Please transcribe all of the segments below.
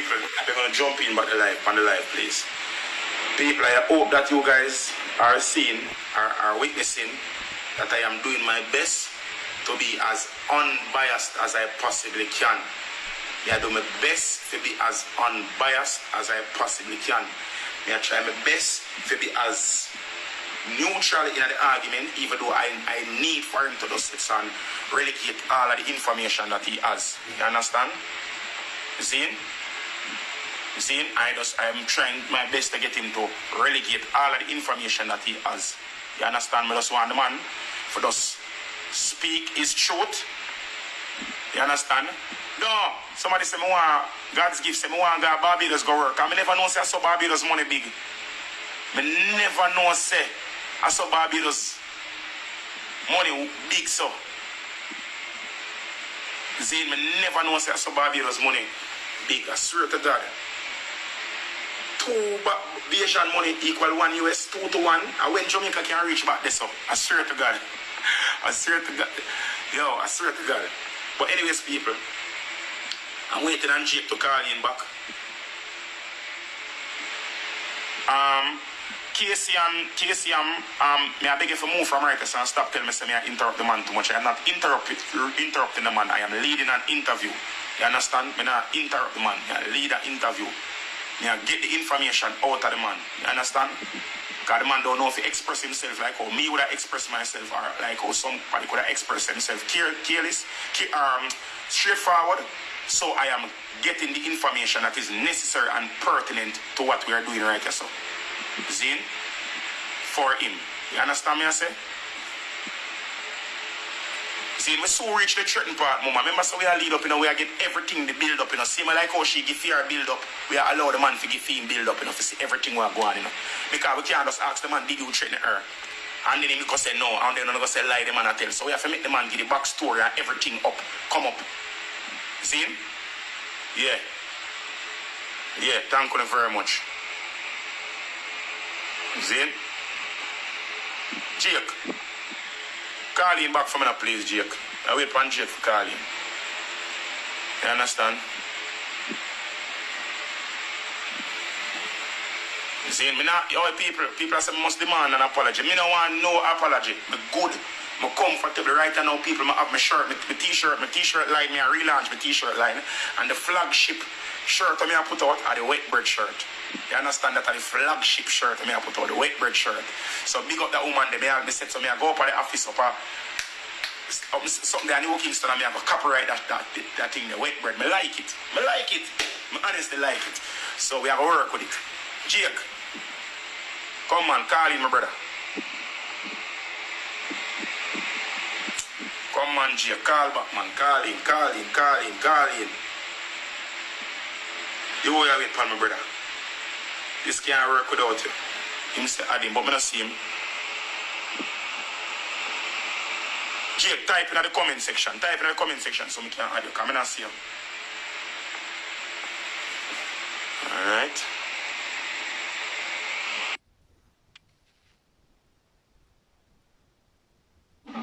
people, we're going to jump in back on the live, please. People, I hope that you guys are seeing, are witnessing that I am doing my best to be as unbiased as I possibly can. I do my best to be as unbiased as I possibly can. I try my best to be as neutral in the argument, even though I need for him to just sit and relegate all of the information that he has. You understand? You see? I'm trying my best to get him to relegate all of the information that he has. You understand? I just want the man for just speak his truth. You understand? No, somebody say, I want God's gift, say, I want God Barbados go work. I never know say I saw Barbados money big. I never know say I saw Barbados money big so. See, I never know say I saw Barbados money big. I swear to God. 2 Bayesian money equal 1 US 2 to 1. And when Jamaica can reach back this up, I swear to God. I swear to God. Yo, I swear to God. But anyways, people, I'm waiting on Jake to call in back. Casey, may I beg you to move from right and stop telling me say I interrupt the man too much. I am not interrupting the man. I am leading an interview. You understand? I not interrupt the man. I lead an interview. I get the information out of the man. You understand? Because the man don't know if he express himself like how me would have expressed myself or like how somebody could have expressed himself careless, straightforward. So I am getting the information that is necessary and pertinent to what we are doing right here. So, Zin, for him. You understand me I say? See, we so reach the certain part, Mama. Remember, so we are lead up, we are get everything the build up, See, like how she give her build up, we are allow the man to give him build up, to see everything we are going, Because we can't just ask the man, did you threaten her? And then he go say no, and then he go say lie, the man tell. So we have to make the man give the backstory and everything come up. See? Yeah. Yeah, thank you very much. See? Jake. Call in back for me now, please, Jake. I wait for Jake for calling. You understand? You see, people say I must demand an apology. Me don't want no apology. Me good. Me comfortable right now, people. I have my shirt, my t-shirt line, me I relaunch my t-shirt line. And the flagship shirt I put out are the wet bread shirt. You understand that? The flagship shirt I put out, the wet bread shirt. So big up that woman, they have me said, so I go up at the office up something there in New Kingston and I go copyright that thing, the wet bread. I like it. I honestly like it. So we have to work with it. Jake, come on, call in my brother. Come on, Jake, call back, man. Call in. You will wait for my brother. This can't work without you. Him say Adam, but I don't see him. Jake, type in the comment section. So I can add you. Come and see him. Alright.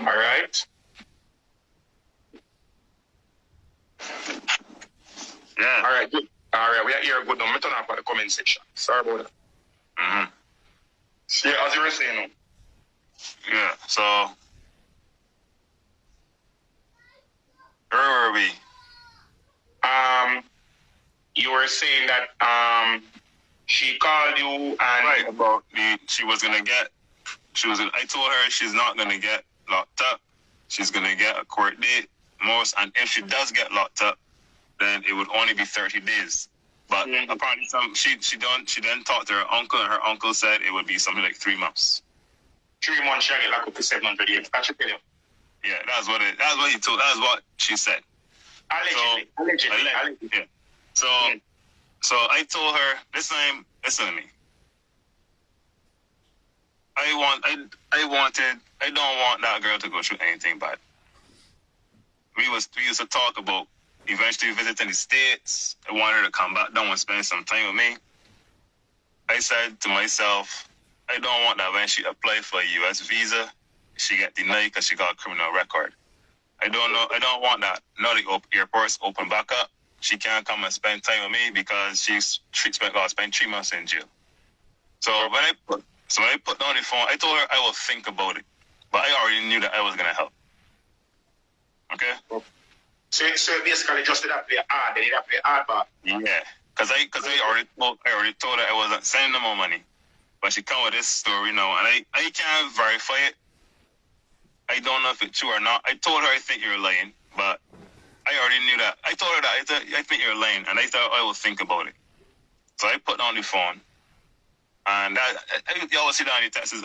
Alright. Yeah. Alright, good. Alright, we are here good now. I'm turn off at the comment section. Sorry about that. See, as you were saying, yeah, so where were we? You were saying that she called you and right about I told her she's not gonna get locked up. She's gonna get a court date most, and if she does get locked up, then it would only be 30 days. But apparently she then talked to her uncle, and her uncle said it would be something like 3 months. 3 months, she get locked up to 700 days. That's what you. Yeah, that's what he told. That's what she said. Allegedly. Yeah. So I told her this time, listen to me. I don't want that girl to go through anything bad. We used to talk about eventually visiting the States. I wanted her to come back down and spend some time with me. I said to myself, I don't want that when she apply for a U.S. visa, she get denied because she got a criminal record. I don't want that. Now the airports open back up, she can't come and spend time with me because she's gonna spend 3 months in jail. So when I put down the phone, I told her I will think about it, but I already knew that I was gonna help. Okay. So basically just did that play hard, they did that play hard, but yeah, because I already told her I wasn't sending no more money, but she come with this story now, and I can't verify it. I don't know if it's true or not. I told her I think you're lying, but I already knew that. I told her that I think you're lying, and I thought I will think about it. So I put down the phone, and you always see that in the texts. We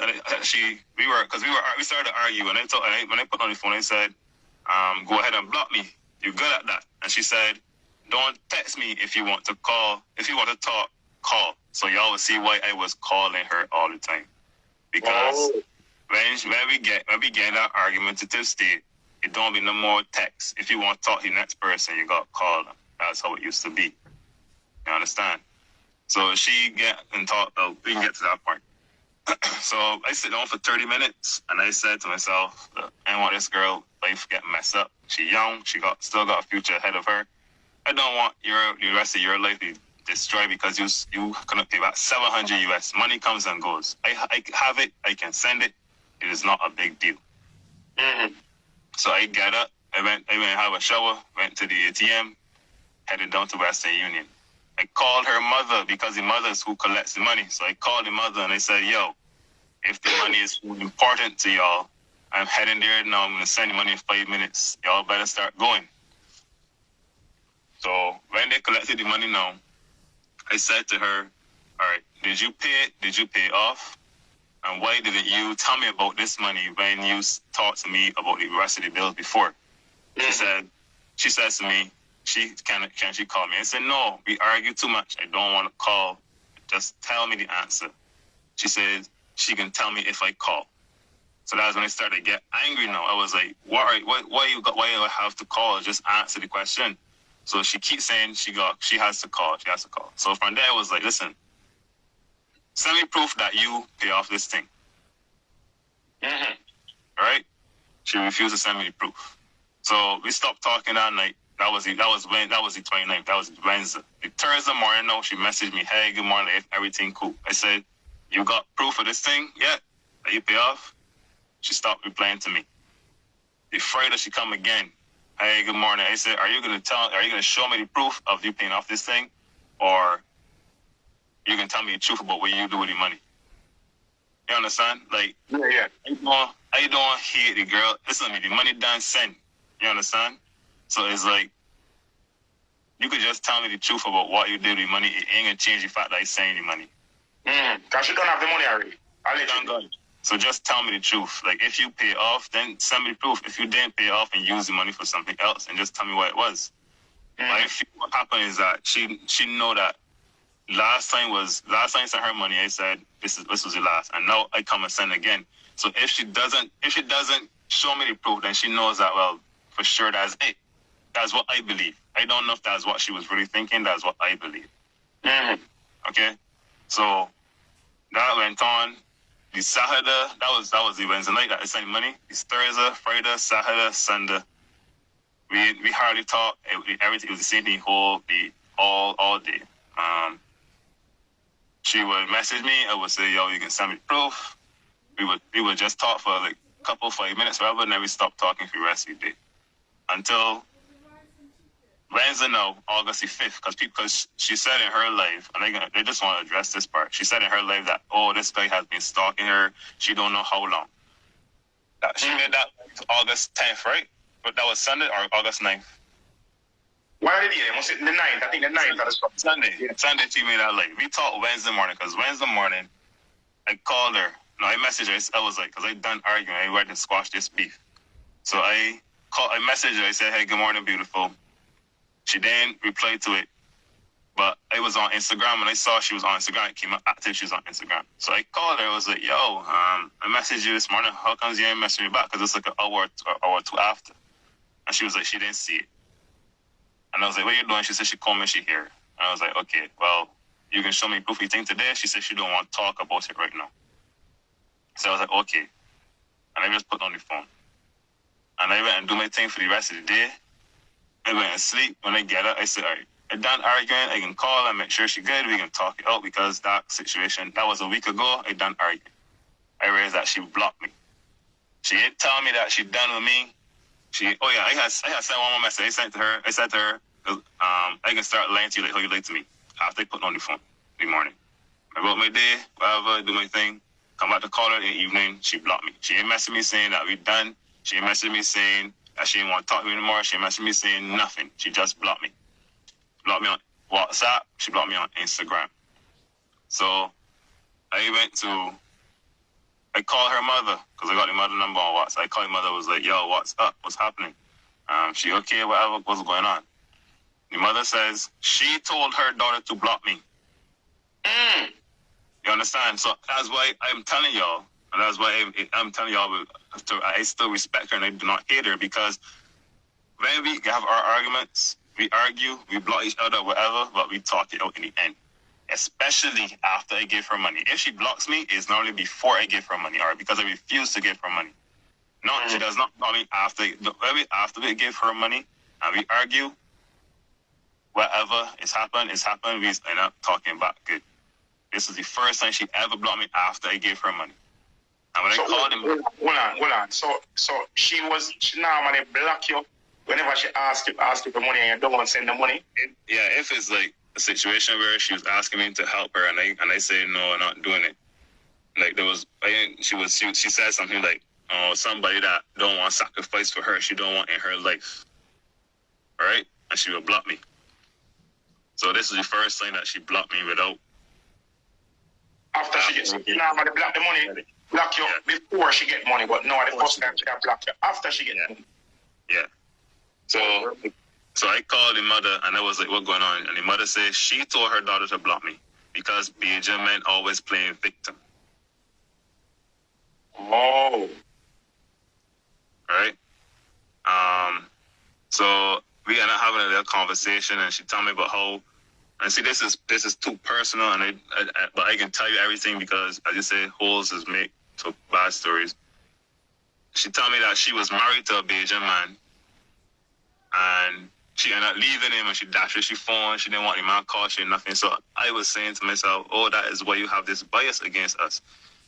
started to argue, and when I put down the phone, I said, "Go ahead and block me. You're good at that." And she said, "Don't text me if you want to call. If you want to talk, call." So y'all will see why I was calling her all the time, because when we get in that argumentative state, it don't be no more text. If you want to talk to the next person, you got to call them. That's how it used to be. You understand? So she get and talk. We can get to that point. So I sit down for 30 minutes, and I said to myself, I want this girl life get messed up. She young. She still got a future ahead of her. I don't want the rest of your life to be destroyed because you couldn't pay back $700 US. Money comes and goes. I have it. I can send it. It is not a big deal. Mm-hmm. So I got up. I went have a shower. Went to the ATM. Headed down to Western Union. I called her mother because the mother is who collects the money. So I called the mother and I said, "Yo, if the money is important to y'all, I'm heading there now. I'm going to send the money in 5 minutes. Y'all better start going." So when they collected the money now, I said to her, "All right, did you pay it? Did you pay it off? And why didn't you tell me about this money when you talked to me about the rest of the bills before?" She says to me, can she call me? I said, "No, we argue too much. I don't want to call. Just tell me the answer." She said she can tell me if I call. So that's when I started to get angry now. I was like, why do I have to call? Just answer the question. So she keeps saying she has to call. She has to call. So from there I was like, listen, send me proof that you pay off this thing. Mm-hmm. All right? She refused to send me the proof. So we stopped talking that night. That was the 29th. That was Wednesday. The Thursday morning, now she messaged me, "Hey, good morning. Everything cool?" I said, "You got proof of this thing? Yeah. That you pay off?" She stopped replying to me. The Friday she come again. "Hey, good morning." I said, Are you gonna show me the proof of you paying off this thing? Or you can tell me the truth about what you do with the money? You understand? Like, Yeah. I don't hate the girl. Listen to me, the money done sent. You understand? So it's like, you could just tell me the truth about what you did with the money. It ain't gonna change the fact that I sent you the money. Because you don't have the money already. So just tell me the truth. Like, if you pay off, then send me the proof. If you didn't pay off and use the money for something else, and just tell me what it was. I feel what happened is that she know that last time I sent her money, I said this was the last, and now I come and send again. So if she doesn't show me the proof, then she knows that, well, for sure that's it. That's what I believe. I don't know if that's what she was really thinking. That's what I believe. Okay, so that went on. The Saturday, that was the Wednesday night that I sent money. It's Thursday, Friday, Saturday, Sunday. We hardly talked. Everything was the same thing all day. She would message me. I would say, "Yo, you can send me proof." We would just talk for like a couple 5 minutes, whatever, and then we stopped talking for the rest of the day until Wednesday now, August the 5th, because she said in her live, and they just want to address this part. She said in her live that, this guy has been stalking her. She don't know how long. She made that August 10th, right? But that was Sunday or August 9th? Why did you? Was it the 9th? I think the 9th. That is Sunday. Yeah. Sunday she made that live. We talked Wednesday morning, because Wednesday morning, I called her. No, I messaged her. I was like, because I done arguing. I ready to squash this beef. So I messaged her. I said, "Hey, good morning, beautiful." She didn't reply to it, but I was on Instagram and I saw she was on Instagram. It came up active. She was on Instagram. So I called her. I was like, "Yo, I messaged you this morning. How comes you ain't messaging me back?" Because it's like an hour or two after. And she was like, she didn't see it. And I was like, "What are you doing?" She said she called me. She here. And I was like, "Okay, well, you can show me proof you think today." She said she don't want to talk about it right now. So I was like, "Okay." And I just put on the phone. And I went and do my thing for the rest of the day. I went to sleep. When I get up, I said, all right, I'm done arguing. I can call and make sure she's good. We can talk it out because that situation, that was a week ago. I done arguing. I realized that she blocked me. She didn't tell me that she done with me. I had sent one more message. I said to her, I can start lying to you like how you lie to me after I put on the phone in the morning. I wrote my day, whatever, do my thing. Come back to call her in the evening. She blocked me. She ain't messaging me saying that we done. She ain't messaging me saying that she didn't want to talk to me anymore. She ain't messaging me saying nothing. She just blocked me. Blocked me on WhatsApp. She blocked me on Instagram. So I called her mother because I got the mother number on WhatsApp. I called the mother, was like, yo, what's up? What's happening? She okay, whatever, what's going on? The mother says she told her daughter to block me. You understand? So that's why I'm telling y'all, and that's why I'm telling y'all, I still respect her and I do not hate her, because when we have our arguments, we argue, we block each other, whatever, but we talk it out in the end. Especially after I give her money. If she blocks me, it's normally before I give her money, or because I refuse to give her money. No, she does not block me after we give her money and we argue. Whatever is happened, we end up talking back good. This is the first time she ever blocked me after I gave her money. And when I called him, hold on. So she normally block you whenever she asks you for money and you don't want to send the money. If it's like a situation where she was asking me to help her and I say no, I'm not doing it. Like she said something like, oh, somebody that don't want sacrifice for her, she don't want in her life. Right? And she will block me. So this is the first time that she blocked me without. After she gets normally block the money, block you before she get money, but no, the first time she can block you after she get money. Yeah. So I called the mother and I was like, what's going on? And the mother said she told her daughter to block me because Bajan men always playing victim. Oh. Right? So we ended up having a little conversation and she told me about how, and see, this is too personal, and but I can tell you everything because, as you say, holes is made to bad stories. She told me that she was married to a Bajan man, and she ended up leaving him, and she dashed his phone. She didn't want the man call, she nothing. So I was saying to myself, oh, that is why you have this bias against us.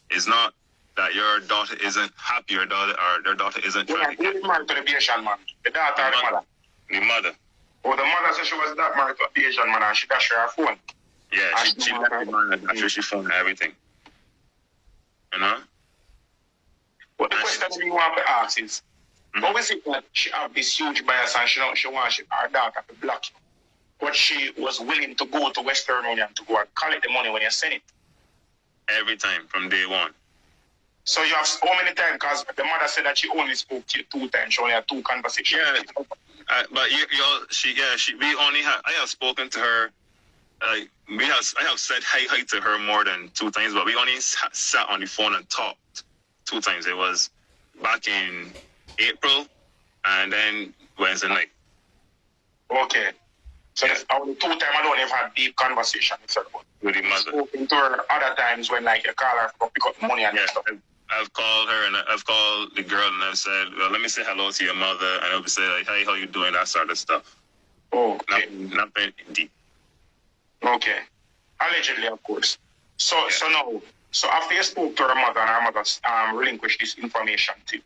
It's not that your daughter isn't happy, or their daughter isn't trying to get married to the Bajan man? The daughter or the mother? The mother. Oh, the mother said she was not married to a Bajan man and she dashed her phone. Yeah, she left the man and dashed her phone and everything. You know? But the question we want to ask is, how is it that she have this huge bias and she wants her daughter to block you, but she was willing to go to Western Union to go and collect the money when you send it? Every time, from day one. So you have how many times? Because the mother said that she only spoke to you 2 times. She only had 2 conversations. Yeah, but we only have. I have spoken to her. I have said hi to her more than 2 times, but we only sat on the phone and talked 2 times. It was back in April, and then Wednesday night. Okay. So that's only 2 times I don't even have deep conversation with the mother. Spoken to her other times when like you call her to pick up money and stuff. I've called her and I've called the girl and I've said, well, let me say hello to your mother, and I'll be saying like, hey, how you doing? That sort of stuff. Oh, okay. Nothing deep. Okay. Allegedly, of course. So after you spoke to her mother and her mother relinquished this information to you,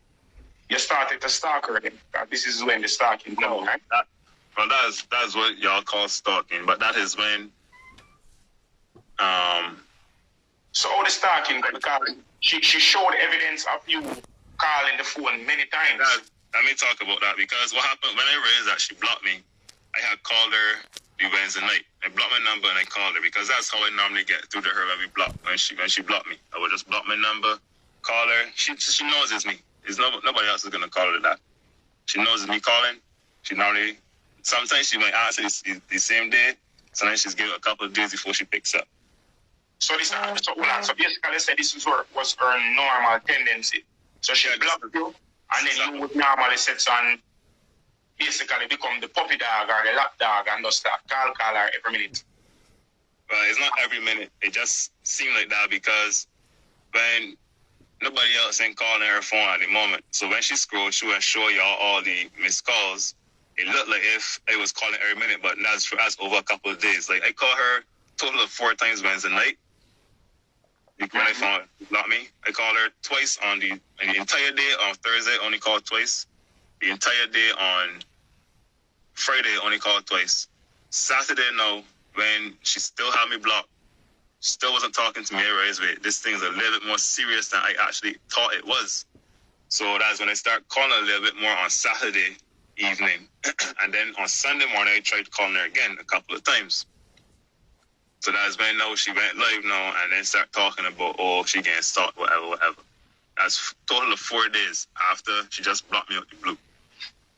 you started to stalk her then. This is when the stalking comes, right? That's what y'all call stalking, but that is when So all the stalking, because she showed evidence of you calling the phone many times. Let me talk about that, because what happened when I realized that she blocked me, I had called her the Wednesday night. I blocked my number and I called her, because that's how I normally get through to her when she blocked me. I would just block my number, call her. She knows it's me. Nobody else is gonna call her that. She knows it's me calling. Sometimes she might answer the same day. Sometimes she's give it a couple of days before she picks up. So basically, say this was her normal tendency. So she blocked you, and then you would normally sit and basically become the puppy dog or the lap dog and just call her every minute. Well, it's not every minute. It just seemed like that because when nobody else ain't calling her phone at the moment. So when she scrolls through and show y'all all the missed calls, it looked like if I was calling every minute, but that's over a couple of days. Like I called her total of 4 times Wednesday night. When I found out she blocked me, I called her twice on the entire day on Thursday. I only called twice. The entire day on Friday, I only called twice. Saturday, no, when she still had me blocked, still wasn't talking to me right away. This thing's a little bit more serious than I actually thought it was. So that's when I start calling her a little bit more on Saturday evening. And then on Sunday morning, I tried calling her again a couple of times. So that's when now she went live now and then start talking about, oh, she getting stalked, whatever. That's total of 4 days after she just blocked me out the blue.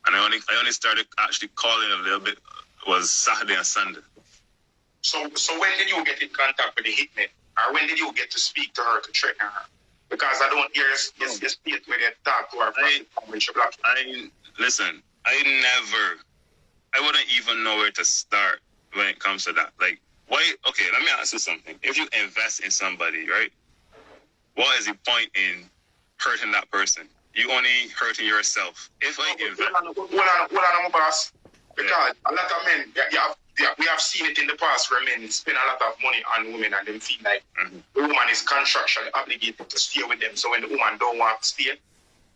And I only started actually calling a little bit was Saturday and Sunday. So when did you get in contact with the hitman? Or when did you get to speak to her to threaten her? Because I don't hear you speak where they talk to her when she blocked you. Listen, I wouldn't even know where to start when it comes to that. Like, why? Okay, let me ask you something. If you invest in somebody, right? What is the point in hurting that person? You only hurting yourself. If I invest... Hold on, my boss. Because a lot of men, we have seen it in the past where men spend a lot of money on women and they feel like the woman is contractually obligated to stay with them. So when the woman don't want to stay,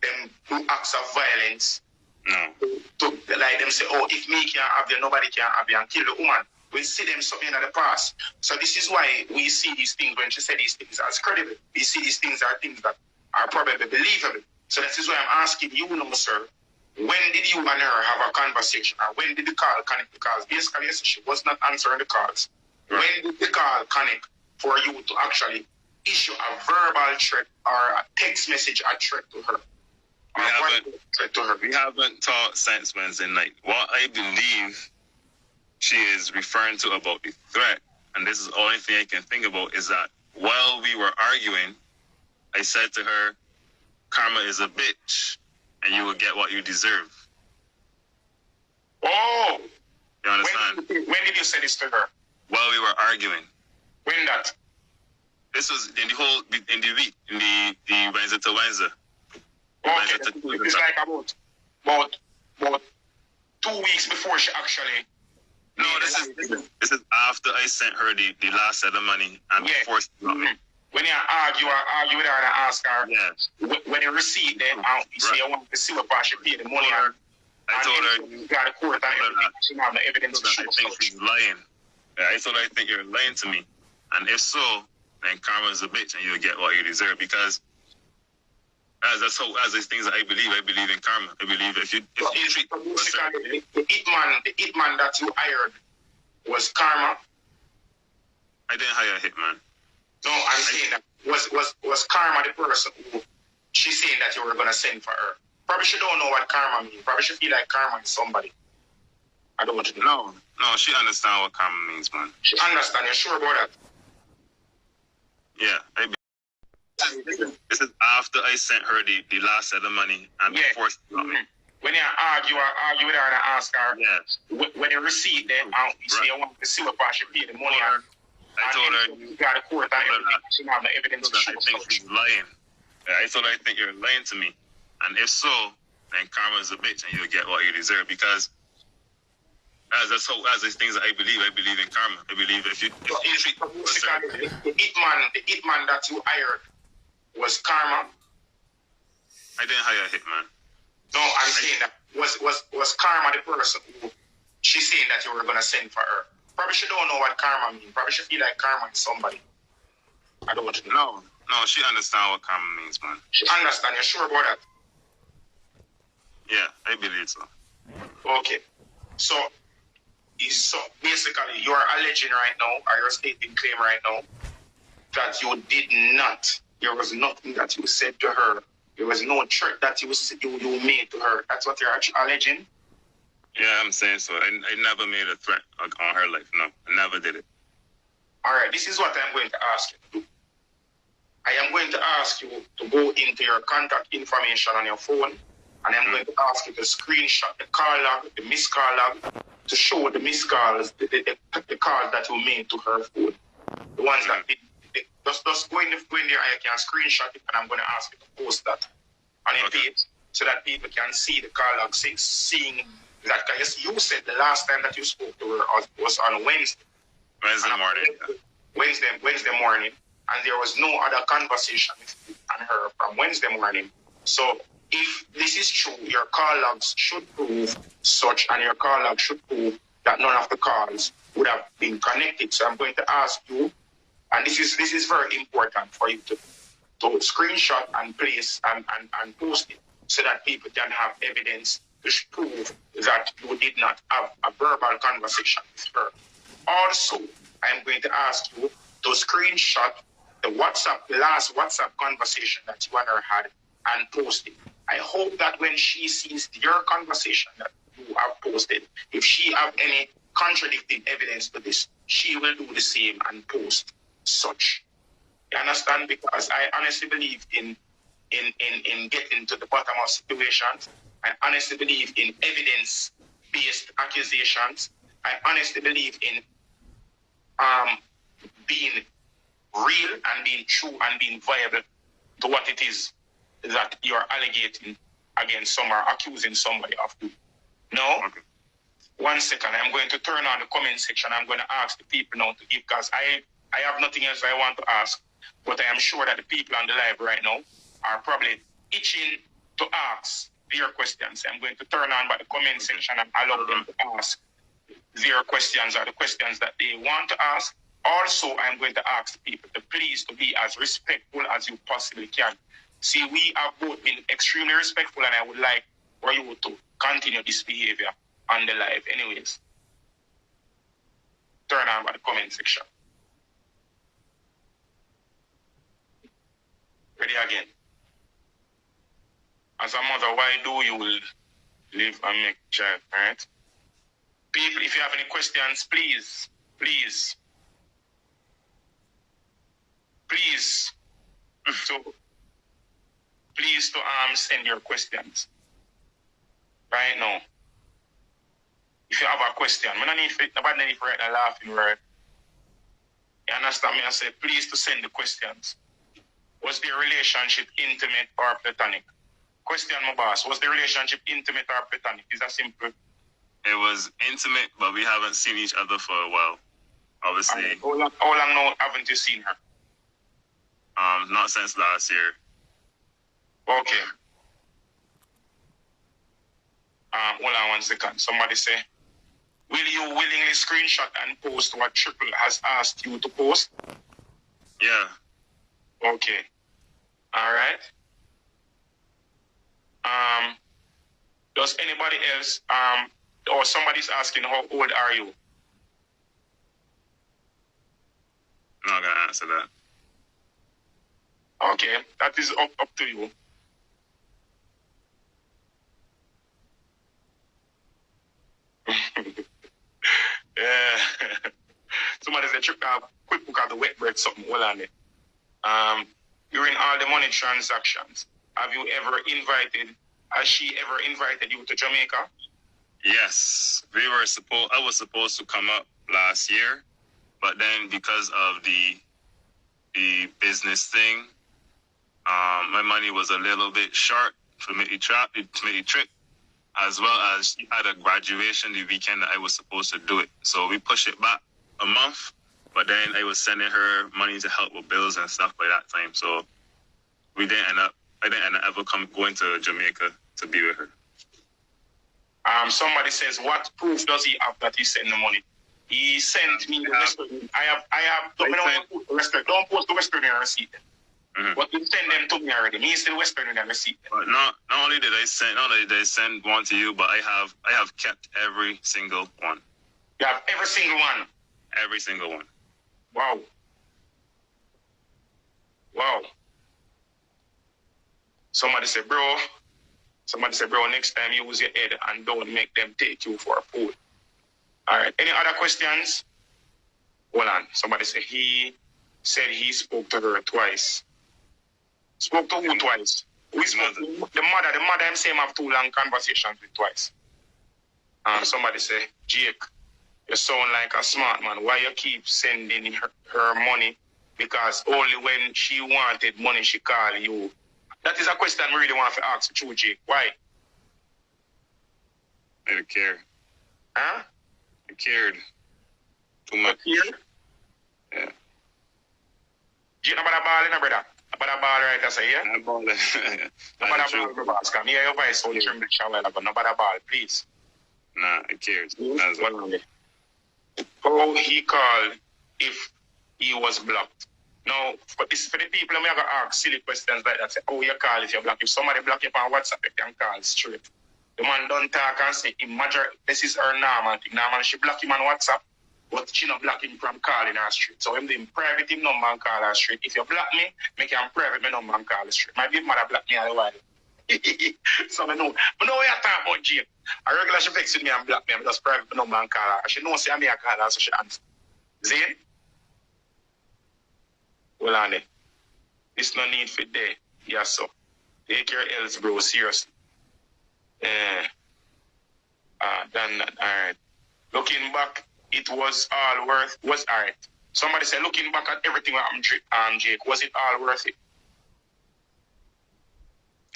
them do acts of violence. To like them say, oh, if me can't have you, nobody can have you, and kill the woman. We see them something in the past. So this is why we see these things when she said these things as credible. We see these things are things that are probably believable. So this is why I'm asking you, sir, when did you and her have a conversation? Or when did the call connect? Because basically, she was not answering the calls. Right. When did the call connect for you to actually issue a verbal threat or a text message a threat to her? We haven't talked since Wednesday night. What I believe she is referring to about the threat, and this is the only thing I can think about, is that while we were arguing, I said to her, karma is a bitch, and you will get what you deserve. Oh! You understand? When did you say this to her? While we were arguing. When that? This was in the week, in the Wednesday to Wednesday. Okay, it's like about 2 weeks before she actually... No, this is after I sent her the last set of money and forced me. When you argue with her and ask her, when you receive them, you say you want to see what she paid the money. I told her you got a court and everything. She have no evidence to show. I think she's lying. Yeah, I told her I think you're lying to me. And if so, then karma is a bitch and you'll get what you deserve. Because as the things that I believe in karma. I believe if you treat the hitman that you hired was karma. I didn't hire a hitman. No, I'm saying that was karma the person who she's saying that you were gonna send for her. Probably she don't know what karma means. Probably she feel like karma is somebody. I don't want to know. No, she understand what karma means, man. She understand. You're sure about that? Yeah, I believe. This is after I sent her the last set of money and forced me. When you argue with her and ask her, when you receive them, you say you want to see what she paid the money. I told her you got a court and everything. She have no evidence to show. I think she's lying. Yeah, I told her I think you're lying to me. And if so, then karma is a bitch and you'll get what you deserve. Because as the things that I believe in karma. I believe if you treat the hitman that you hired was karma. I didn't hire a hitman. No, I'm saying that was karma the person who she's saying that you were gonna send for her. Probably she don't know what karma means. Probably she feel like karma is somebody. I don't want to know. No, she understand what karma means, man. She understand. You're sure about that? Yeah, I believe so. Okay. So basically you're alleging right now, or you're stating claim right now, that you did not. There was nothing that you said to her. There was no threat that you made to her. That's what you're actually alleging? Yeah, I'm saying so. I never made a threat on her life. No, I never did it. All right, this is what I'm going to ask you to do. I am going to ask you to go into your contact information on your phone, and I'm going to ask you to screenshot the call log, the missed call log, to show the missed calls, the calls that you made to her phone. The ones that just go in there and you can screenshot it, and I'm going to ask you to post that on your page so that people can see the call log, seeing That because you said the last time that you spoke to her was on Wednesday. Wednesday morning. Wednesday morning, and there was no other conversation with you and her from Wednesday morning. So if this is true, your call logs should prove such, and your call log should prove that none of the calls would have been connected. So I'm going to ask you, and this is very important for you to screenshot and place and post it so that people can have evidence to prove that you did not have a verbal conversation with her. Also, I'm going to ask you to screenshot the last WhatsApp conversation that you and her had and post it. I hope that when she sees your conversation that you have posted, if she have any contradicting evidence to this, she will do the same and post such. You understand? Because I honestly believe in getting to the bottom of situations. I honestly believe in evidence-based accusations. I honestly believe in being real and being true and being viable to what it is that you're alleging against some or accusing somebody of doing. No? Okay. 1 second. I'm going to turn on the comment section. I'm going to ask the people now to give, because I have nothing else I want to ask, but I am sure that the people on the live right now are probably itching to ask their questions. I'm going to turn on the comment section and allow them to ask their questions or the questions that they want to ask. Also, I'm going to ask people to please to be as respectful as you possibly can. See, we have both been extremely respectful, and I would like for you to continue this behavior on the live. Anyways, turn on the comment section. Ready again. As a mother, why do you live and make child, right? People, if you have any questions, please send your questions right now. If you have a question, nobody need to write a laughing word. You understand me? I say, please to send the questions. Was the relationship intimate or platonic? Question, my boss. Was the relationship intimate or platonic? Is that simple? It was intimate, but we haven't seen each other for a while. Obviously. How long now haven't you seen her? Not since last year. Okay. Hold on 1 second. Somebody say, will you willingly screenshot and post what Triple has asked you to post? Yeah. Okay. All right. Does anybody else, or somebody's asking, how old are you? I'm not going to answer that. Okay, that is up to you. Yeah. Somebody said, quick book of the wet bread, something. Hold on it. During all the money transactions, has she ever invited you to Jamaica? Yes. I was supposed to come up last year, but then because of the business thing, my money was a little bit short to make the trip, as well as she had a graduation the weekend that I was supposed to do it. So we pushed it back a month, but then I was sending her money to help with bills and stuff by that time. So I didn't end up ever going to Jamaica to be with her. Somebody says, what proof does he have that he sent the money? He sent me the Western. Don't post the Western Union receipt. Mm-hmm. But you send them to me already. Me is the Western Union receipt. But not only did I send one to you, but I have kept every single one. You have every single one? Every single one. Wow. Somebody said, bro, next time use your head and don't make them take you for food. All right. Any other questions? Hold on. Somebody said he spoke to her twice. Spoke to who twice? We spoke to the mother. The mother I'm saying have 2 long conversations with twice. Somebody say, Jake, you sound like a smart man. Why you keep sending her money? Because only when she wanted money, she called you. That is a question I really want to ask you, Jake. Why? I didn't care. Huh? I cared too much. Here? Yeah. You know about a ball, brother? About a ball, right? I say, yeah? I bought it. About a ball, boss. Come here, your voice, so you tremble, but not about a ball, please. Nah, I cared. That's Well, how he called if he was blocked. Now, for this for the people, I'm gonna ask silly questions like that. Say, oh, you call if you're blocked. If somebody block you on WhatsApp, you can call straight. The man don't talk and say, imagine this is her normal thing. Normal, she block him on WhatsApp, but she not block him from calling her straight. So I'm doing private him number and call her straight. If you block me, make him private my number and call her straight. My big mother block me all the while. So I know we talk about Jake. A regular she vex with me and block me, I just private my number and call her. She knows I'm here call her, so she answer. Zane? Well on it. This no need for day. Yes, so. Take your L's, bro, seriously. Done that. Alright. Looking back, it was all worth was alright. Somebody said looking back at everything Jake, was it all worth it?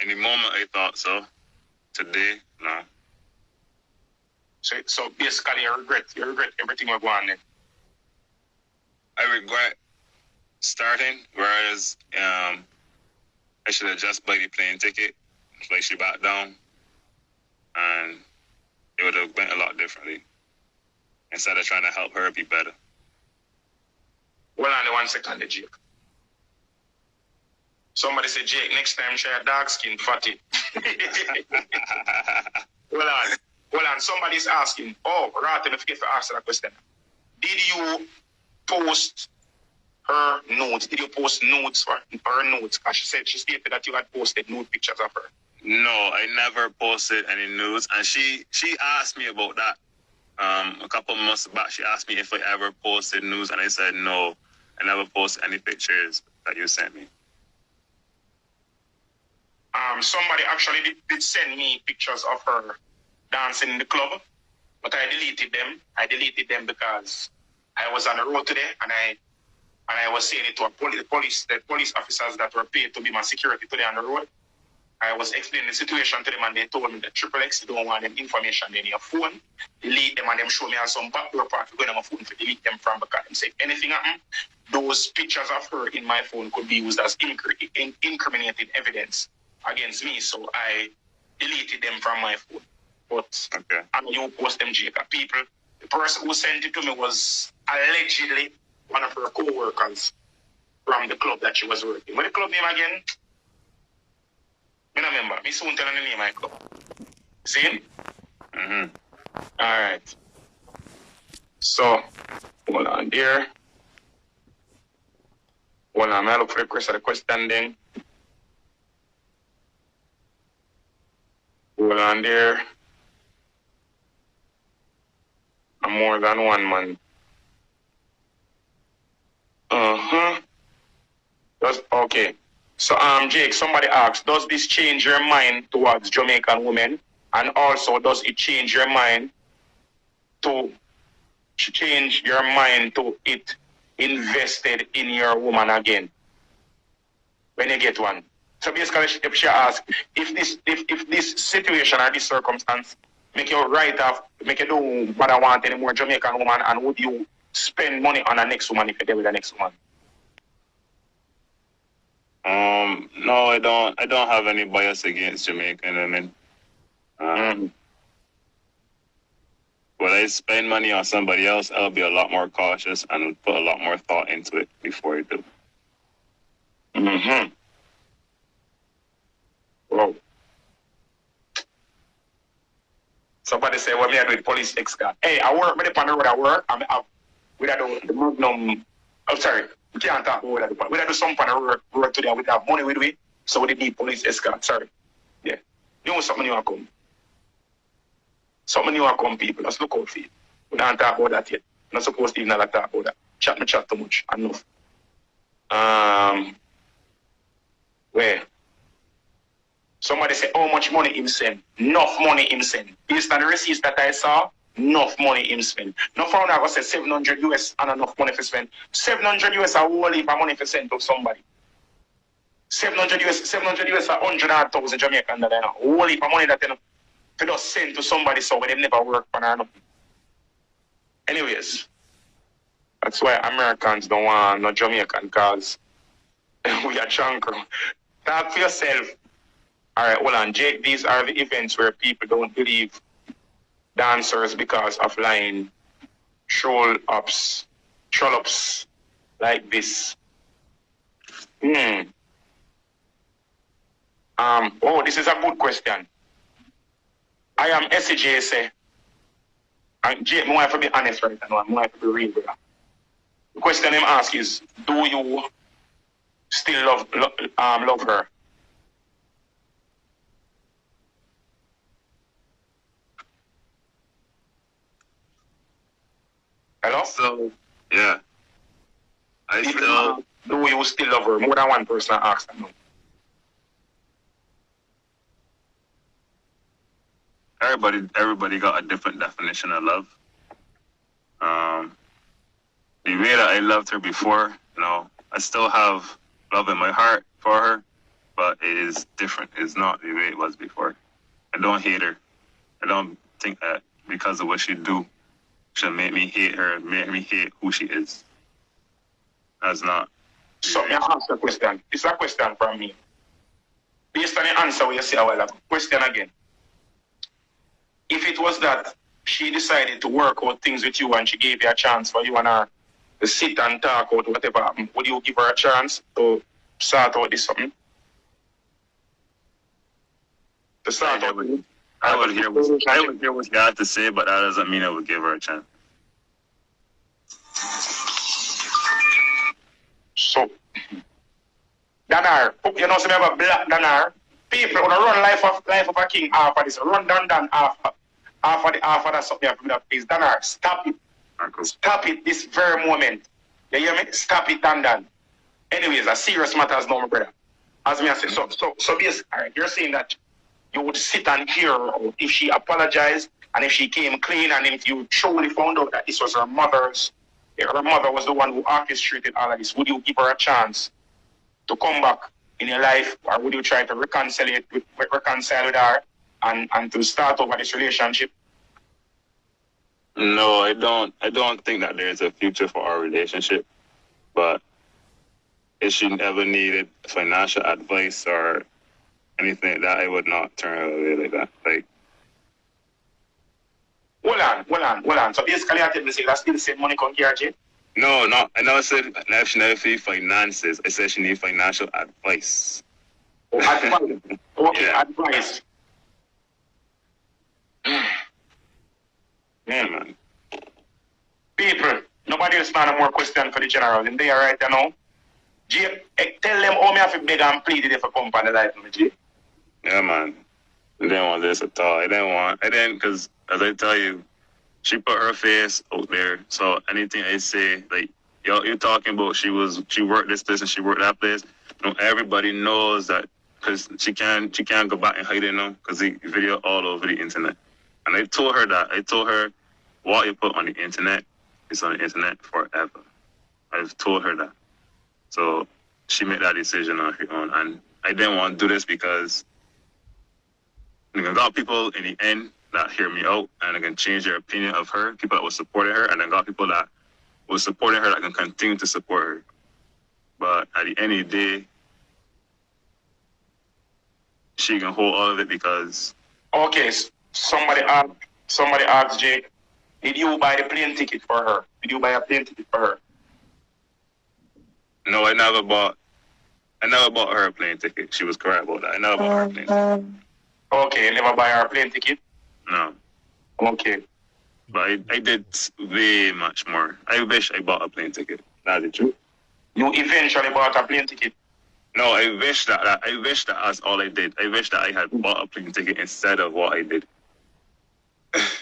In the moment I thought so. Today, no. So basically you regret everything we're going then. I regret starting, whereas I should have just bought the plane ticket, fly she back down, and it would have went a lot differently. Instead of trying to help her be better. Well, only 1 second, Jake. Somebody said, Jake, next time try a dark skin fatty. Well on. Somebody's asking, oh, Ratem, I forget to ask that question. Did you post her nudes? Did you post nudes for her nudes? Because she stated that you had posted nude pictures of her. No, I never posted any nudes, and she asked me about that. A couple months back, she asked me if I ever posted nudes, and I said no, I never posted any pictures that you sent me. Somebody actually did send me pictures of her dancing in the club, but I deleted them. I deleted them because I was on the road today, and I was saying it to the police officers that were paid to be my security today on the road. I was explaining the situation to them, and they told me that Triple X don't want them information in your phone. Delete them, and them show me how some backdoor part going on my phone to delete them from, because them say if anything happen, those pictures of her in my phone could be used as incriminating evidence against me. So I deleted them from my phone. But okay. I mean, you post them, Jacob. People, the person who sent it to me was allegedly one of her co-workers from the club that she was working. What the club name again? I don't remember. Me soon tell the name of my club. See? Mm-hmm. Alright. So, hold on there. Hold on, I look for the rest of the question then. Hold on there. I'm more than one man. Okay. So Jake, somebody asked, does this change your mind towards Jamaican women? And also, does it change your mind to it invested in your woman again? When you get one. So basically, if she asks, if this situation or this circumstance make you write off, make you do what I want any more Jamaican woman, and would you spend money on a next woman if you're there with the next woman? No, I don't. I don't have any bias against Jamaican women. When I spend money on somebody else, I'll be a lot more cautious and put a lot more thought into it before I do. Mm-hmm. Wow. Somebody say, well, me I do with police escort. Hey, I work with the on the road, I work. We do the Magnum. I'm sorry, we can't talk about that. We do some on the road today. We have money with it, so we need police escort. Sorry. Yeah. You know something new will come. Something new will come, people. Let's look out for it. We don't talk about that yet. We're not supposed to even talk about that. Chat too much. Enough. Where? Somebody say, how much money him spend? Enough money him spend. Based on the receipts that I saw, enough money him spend. No found out I say 700 US and enough money for spend. 700 US a whole heap of money for send to somebody. 700 US a 100,000 Jamaican dollar. A whole heap of money that you know. to just send to somebody so when they never work on her. Anyways, that's why Americans don't want no Jamaican cause we are drunk. Talk for yourself. All right, hold on, Jake. These are the events where people don't believe dancers because of lying, troll-ups like this. Oh, this is a good question. I am SJ say. And Jake, I have to be honest right now. I have to be real with that. The question I'm asking is, do you still love her? Hello? So, yeah. Do you still love her? More than one person asked that. Everybody got a different definition of love. The way that I loved her before, I still have love in my heart for her, but it is different. It's not the way it was before. I don't hate her. I don't think that because of what she do, she'll make me hate her, make me hate who she is. That's not. So, I ask a question. It's a question from me. Based on the answer you say a while ago, question again. If it was that she decided to work out things with you and she gave you a chance for you and her to sit and talk out whatever happened, would you give her a chance to sort out this something? To sort out I would hear what she had to say, but that doesn't mean I would give her a chance. So, Danar, you know, so we have a black Danar. People who run life of a king after this, run down after that something from that place. Danar, stop it. Stop it this very moment. You hear me? Stop it, Dan. Anyways, a serious matters now, my brother. As me I say, so basically, all right, you're saying that you would sit and hear if she apologized and if she came clean and if you truly found out that this was her mother was the one who orchestrated all of this, would you give her a chance to come back in your life, or would you try to reconcile with her and to start over this relationship? No, I don't think that there's a future for our relationship. But if she ever needed financial advice or anything like that, I would not turn her away like that. Like, hold on. So basically, I tell you, that's still the same money come here, Jay? No. I never said if she never need finances. I said she need financial advice. Oh, advice. Okay, Yeah. Advice. Man. People, nobody else man more question for the general. In there right now. Jay, tell them how me have to beg and plead if I come on the life of me, Jay. Yeah, man. I didn't want this at all. I didn't, because as I tell you, she put her face out there. So anything I say, like, you're talking about she worked this place and she worked that place. Everybody knows that, because she can't go back and hide it now, because the video all over the internet. And I told her that. I told her, what you put on the internet is on the internet forever. I've told her that. So she made that decision on her own. And I didn't want to do this because I got people in the end that hear me out and I can change their opinion of her, people that were supporting her, and then got people that were supporting her that can continue to support her. But at the end of the day, she can hold all of it because... Okay, somebody asked Jake, did you buy the plane ticket for her? Did you buy a plane ticket for her? No, I never bought her a plane ticket. She was correct about that. I never bought her a plane ticket. Okay, you never buy her a plane ticket? No. Okay. But I did way much more. I wish I bought a plane ticket. That's the truth. You eventually bought a plane ticket? No, I wish that that's all I did. I wish that I had bought a plane ticket instead of what I did.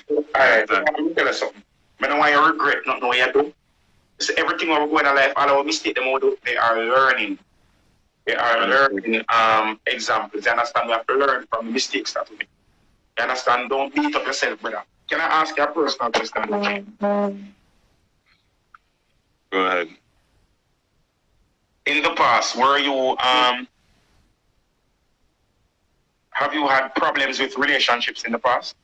Alright, let me tell you something. I don't want you to regret not knowing what you do. So everything we're going in life, all our mistakes them do, they are learning. They are learning examples. You understand? We have to learn from the mistakes that we make. You understand? Don't beat up yourself, brother. Can I ask you a personal question? Go ahead. In the past, were you Have you had problems with relationships in the past?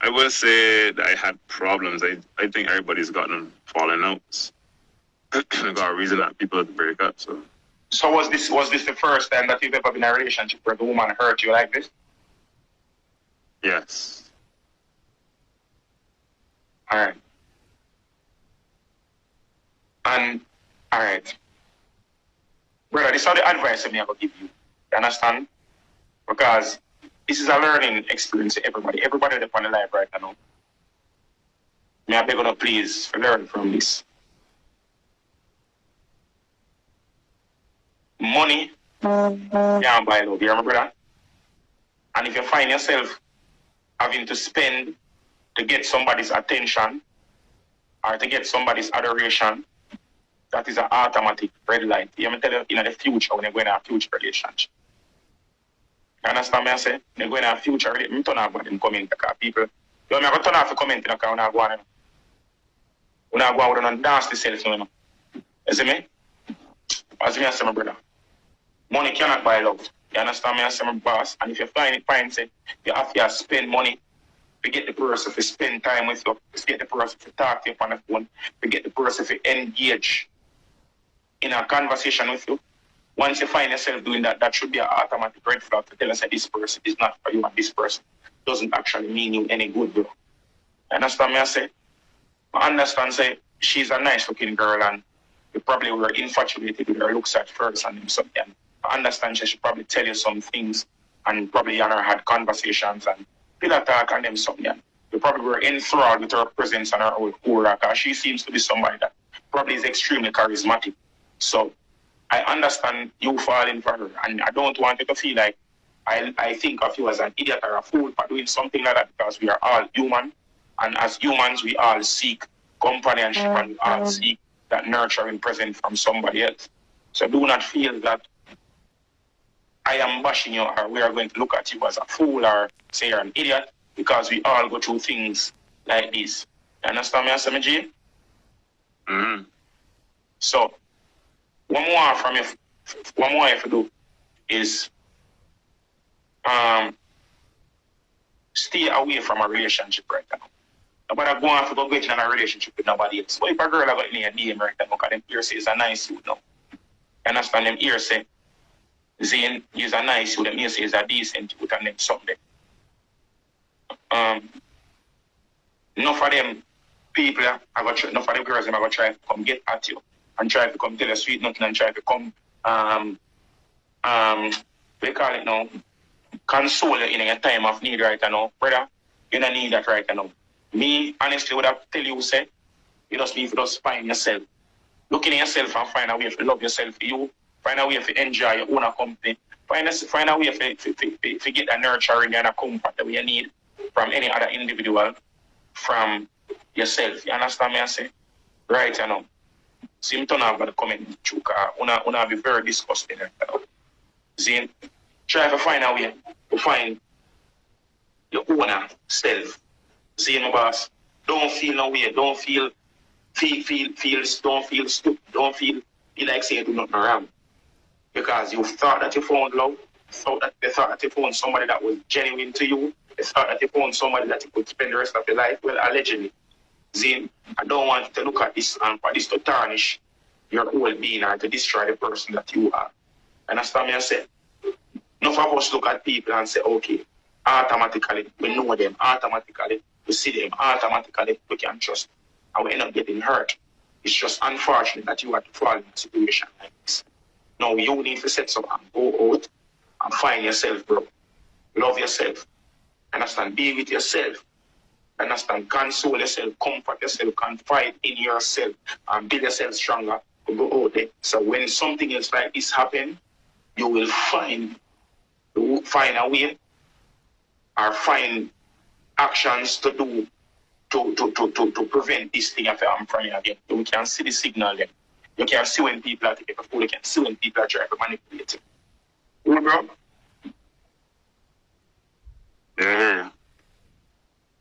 I will say that I had problems. I think everybody's gotten falling outs. Got a reason that people break up. So was this the first time that you've ever been in a relationship where the woman hurt you like this? Yes. All right. And all right, brother, this is the advice I'm gonna give you. You understand? Because this is a learning experience for everybody. Everybody that's on the live right now. May I beg you to please learn from this. Money can't buy love, you hear me, brother? And if you find yourself having to spend to get somebody's attention or to get somebody's adoration, that is an automatic red light. You me tell you, in the future, when you're going to a future relationship. You understand me? I say, you're going to a future relationship. I turn off them comment because people, you know, I turn off the comment because I'm not going to go on and dance the self, you know. You see me? As me, I say, my brother, money cannot buy love. You understand me? I say, my boss. And if you find, say, you have to spend money to get the person to spend time with you, to get the person to talk to you on the phone, to get the person to engage in a conversation with you. Once you find yourself doing that, that should be an automatic red flag to tell us that this person is not for you and this person doesn't actually mean you any good, bro. You understand me? I say, I understand, say, she's a nice looking girl and you probably were infatuated with her looks at first and something. I understand she should probably tell you some things and probably you and her had conversations and pillar talk and them something. You probably were enthralled with her presence and her whole aura because she seems to be somebody that probably is extremely charismatic. So I understand you falling for her, and I don't want you to feel like I think of you as an idiot or a fool for doing something like that because we are all human, and as humans we all seek companionship and we all seek that nurturing present from somebody else. So do not feel that I am bashing you or we are going to look at you as a fool or say you're an idiot because we all go through things like this. You understand me, SMG? Mm-hmm. So one more from you, one more if you do is stay away from a relationship right now. Nobody go on to go get in a relationship with nobody else. What if a girl got in a DM right now? Because them ear say is a nice youth now. You understand? Them ear say Zane is a nice youth, them ear say is a decent youth and then something. Enough of them people I got enough of them girls them I got try to come get at you and try to come tell you sweet nothing and try to come we call it now console you in a time of need right now. Brother, you don't need that right now. Me honestly would have tell you say you just need to just find yourself. Look in yourself and find a way to love yourself for you, find a way to enjoy your own company, find a way to get a nurturing and a comfort that you need from any other individual from yourself. You understand me I say? Right you know. See, I'm turn off the comment una be very disgusting. See, try to find a way to find your own self. See, my boss, don't feel no way, don't feel don't feel stupid, don't feel like saying do nothing wrong. Because you thought that you found love, you thought that you found somebody that was genuine to you, you thought that you found somebody that you could spend the rest of your life. Well, allegedly. Zane, I don't want you to look at this and for this to tarnish your whole being or to destroy the person that you are. Understand me I say? Enough of us look at people and say, okay, automatically we know them, automatically we see them, automatically we can trust them. And we end up getting hurt. It's just unfortunate that you have to fall in a situation like this. Now you need to set some and go out and find yourself, bro. Love yourself. Understand? Be with yourself. Understand? Console yourself, comfort yourself, confide in yourself, and build yourself stronger to go out there. So when something else like this happens, you will find a way or find actions to do to prevent this thing from you again. You can see the signal then. You can see when people are taking a fool, you can see when people are trying to manipulate it. You bro? Yeah.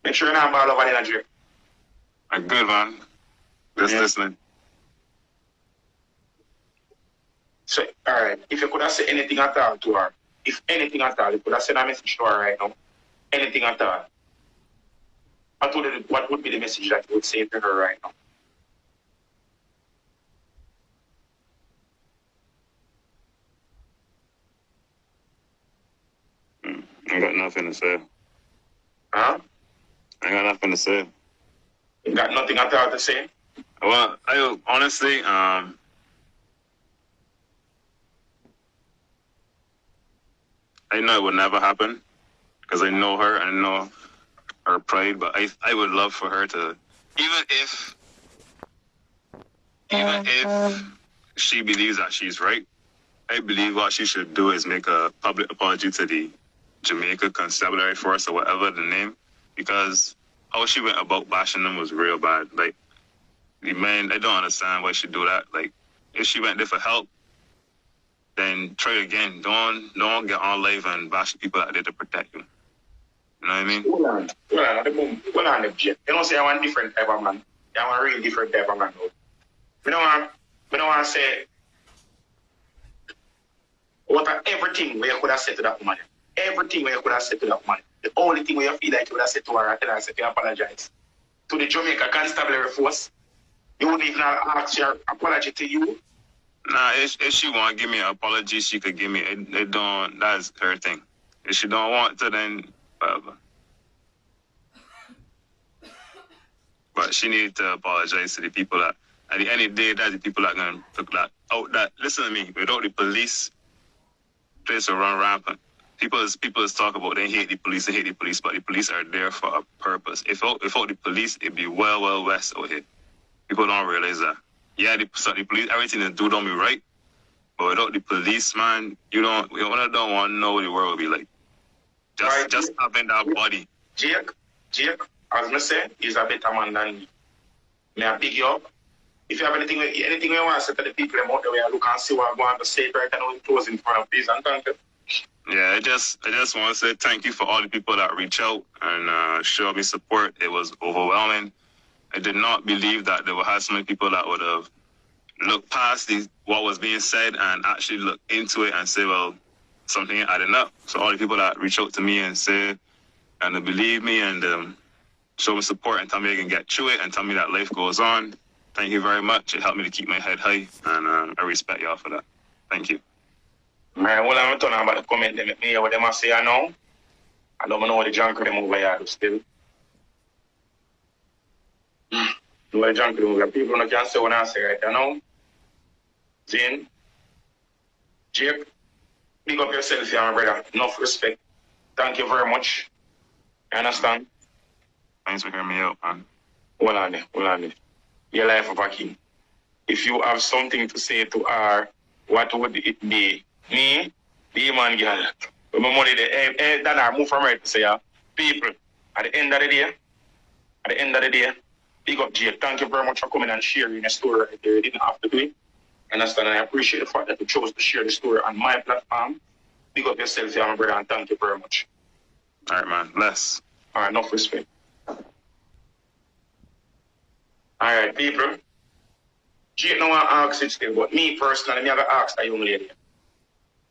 Make sure you're not ball over the energy. I'm good, man. Just listening. So, all right, if you could have said anything at all to her, if anything at all, you could have sent a message to her right now, anything at all, what would be the message that you would say to her right now? I got nothing to say. Huh? I got nothing to say. You got nothing at all to say? Well, I honestly, I know it would never happen because I know her and I know her pride. But I would love for her to, even if she believes that she's right, I believe what she should do is make a public apology to the Jamaica Constabulary Force or whatever the name, because how she went about bashing them was real bad. Like, the man, I don't understand why she do that. Like, if she went there for help, then try again. Don't get on live and bash the people that did to protect you. You know what I mean? Hold on, you don't say I want different type of man. I want a real different type of man. I don't want to say everything where you could have said to that woman. Everything where you could have said to that woman. The only thing where you feel like you would have said to her, I tell her, I said, I apologize. To the Jamaica Constabulary Force, you wouldn't even ask your apology to you. Nah, if she want to give me an apology, she could give me. It don't. That's her thing. If she don't want to, then whatever. But she needed to apologize to the people that, at the end of the day, that's the people that gonna look that out. That listen to me. Without the police, place will run rampant. People is talk about they hate the police, but the police are there for a purpose. If out the police, it'd be well west out here. People don't realize that. Yeah, the police, everything they do don't be right. But without the police, man, you don't want to know what the world will be like. Just having that body. Jake, as I say, he's a better man than me. May I pick you up? If you have anything you want to say to the people about the way I look and see what I want to say right now, we close in front of please and thank you. Yeah, I just want to say thank you for all the people that reach out and show me support. It was overwhelming. I did not believe that there would have so many people that would have looked past what was being said and actually look into it and say, well, something ain't adding up. So all the people that reach out to me and say, and they believe me and show me support and tell me I can get through it and tell me that life goes on. Thank you very much. It helped me to keep my head high, and I respect y'all for that. Thank you. All right, well, I'm talking about the comment they make me hear what they must say, I know. I don't know what the junk them over here still. What the junk them over here. People don't can say what I say right now. Zane, Jake, big up yourself here, my brother. Enough respect. Thank you very much. You understand? Thanks for hearing me out, man. Hold on there. Your life of a king. If you have something to say to her, what would it be? Me, the man girl. With my money there, then I move from right to say, people, at the end of the day, big up Jake. Thank you very much for coming and sharing the story right there. You didn't have to do it. Understand? And I appreciate the fact that you chose to share the story on my platform. Big up yourself here, my brother, and thank you very much. All right, man. Bless. All right, enough respect. All right, people. Jake no want to ask it still, but me personally, I have to ask that young lady.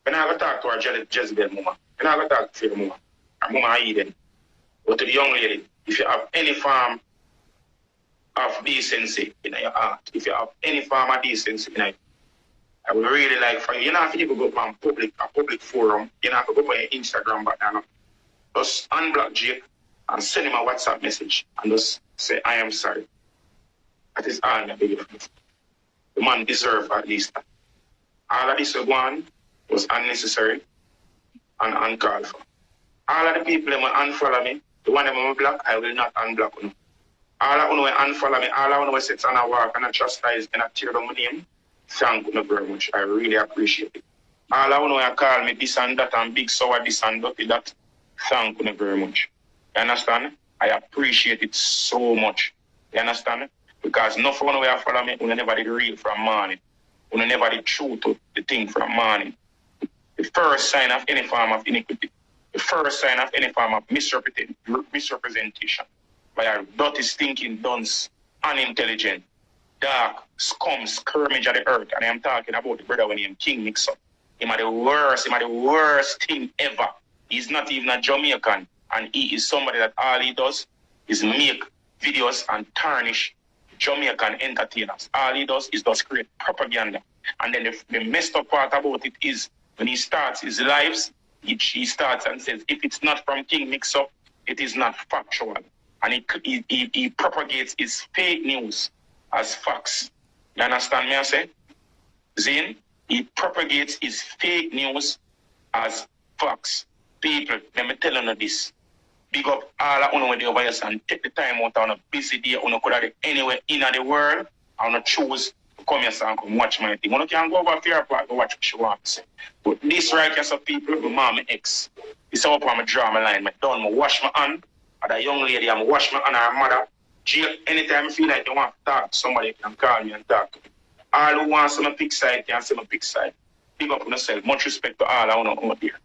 When I have to talk to her Jezebel mama, when I have to talk to her mama, her mama Eden, but to the young lady, if you have any form of decency in your heart, if you have any form of decency in it, I would really like for you. You don't have to even go on a public forum. You don't have to go on your Instagram, but just unblock Jake and send him a WhatsApp message and just say, I am sorry. That is all I'm begging for. The man deserves at least that. All of this one was unnecessary and uncalled for. All of the people that will unfollow me, the one that will block, I will not unblock them. All of them will unfollow me, all of them will sit on a walk and a chastise and a tear down my name. Thank you very much. I really appreciate it. All of them will call me this and that and big sour this and dirty that. Thank you very much. You understand? I appreciate it so much. You understand? Because nothing when you follow me, you never did real from morning. You never did true to the thing from morning. The first sign of any form of iniquity, the first sign of any form of misrepresentation by a dirty, stinking, dunce, unintelligent, dark scum skirmish of the earth. And I'm talking about the brother when named King Mix Up. Him are the worst thing ever. He's not even a Jamaican. And he is somebody that all he does is make videos and tarnish Jamaican entertainers. All he does is just create propaganda. And then the messed up part about it is when he starts his lives, he starts and says, if it's not from King Mix Up, it is not factual. And he propagates his fake news as facts. You understand me, I say? Zane, he propagates his fake news as facts. People, let me tell you this. Big up all of you when they over here and take the time out on a busy day. You could have anywhere in the world. I want to choose to come here and come watch my thing. You can go over Fair Park and watch what you want to say. But this right here, so people, my mom, my ex. It's up on my draw my line. I done, I wash my hand. And that young lady, I wash my hand and her mother. Anytime I feel like you want to talk, somebody can call me and talk to me. All who want to see my pick side can see my pick side. Big up on yourself. Much respect to all I want to out there.